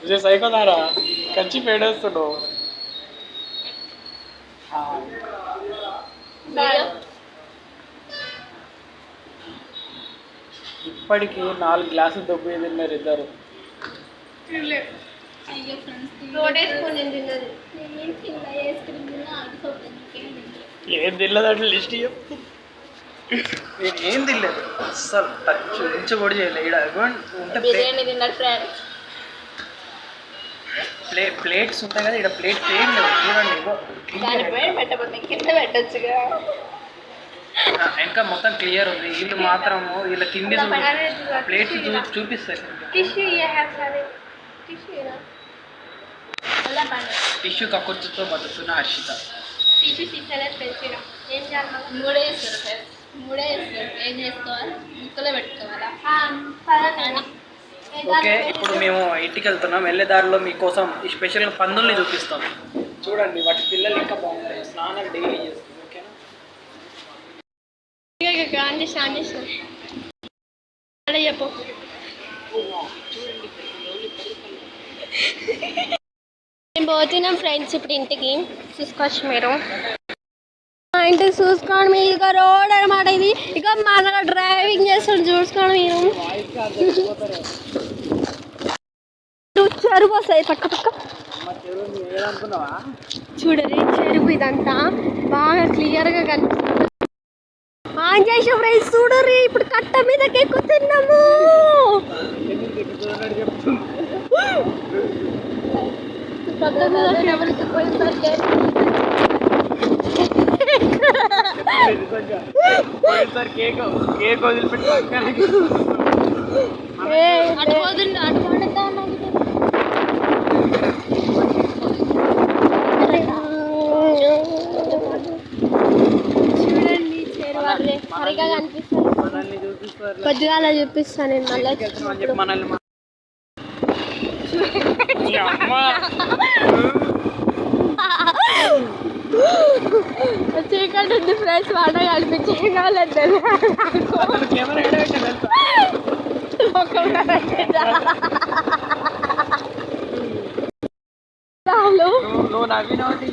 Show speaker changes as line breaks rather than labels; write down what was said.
విజయ్ సైకోదారా కంచి పేడేస్తున్నావు. ఇప్పటికి 4 గ్లాసులు దొబ్బు తిన్నారు ఇద్దరు. ఏం తినలేదంటే లిస్ట్ చెప్పు. నేను ఏం తినలేదు అస్సలు, టచ్ ఇంచు కూడా చేయలేదు. ఇక్కడ ప్లేట్స్ ఉంటాయి కదా, ఇక్కడ ప్లేట్ ఏం లేదు చూడండి. కింద పెట్టచ్చుగా, ఇంకా మొత్తం క్లియర్ ఉంది. వీళ్ళు మాత్రము వీళ్ళ తిండి ప్లేట్స్ చూపిస్తారు. టిష్యూ కక్కుర్చుతో బతుకుతున్న హర్షిత. ఓకే, ఇప్పుడు మేము ఇంటికి వెళ్తున్నాం. వెళ్ళే దారిలో మీకోసం ఈ స్పెషల్గా పందుల్ని చూపిస్తాం. చూడండి, వాటి పిల్లలు ఇంకా బాగుంటాయి. స్నానం డైలీ చేస్తాం. ఓకేనా, చెప్పు. మేము పోతున్నాం ఫ్రెండ్స్ ఇప్పుడు ఇంటికి. చూసుకోవచ్చు మీరు, ఇంటికి చూసుకోండి. మీరు ఇక రోడ్ అనమాట ఇది. ఇక మన డ్రైవింగ్ చేస్తాడు చూసుకోండి మీరు. చెరువు వస్తుంది పక్క పక్క. చూడరి చెరువు ఇదంతా బాగా క్లియర్గా కనిపిస్తుంది. ఆన్ చేసిన ఫ్రెండ్స్ చూడరి, ఇప్పుడు కట్ట మీదకి ఎక్కుతున్నాము. కేక్ వదిలిపెట్టి చూడండి చేరువాళ్ళే సరిగా కనిపిస్తుంది. పొద్దుగాల చూపిస్తాను నేను మళ్ళీ. చీకటి ఉంది ఫ్రెండ్స్, వాడ కనిపించి నువ్వు నవ్వినోటి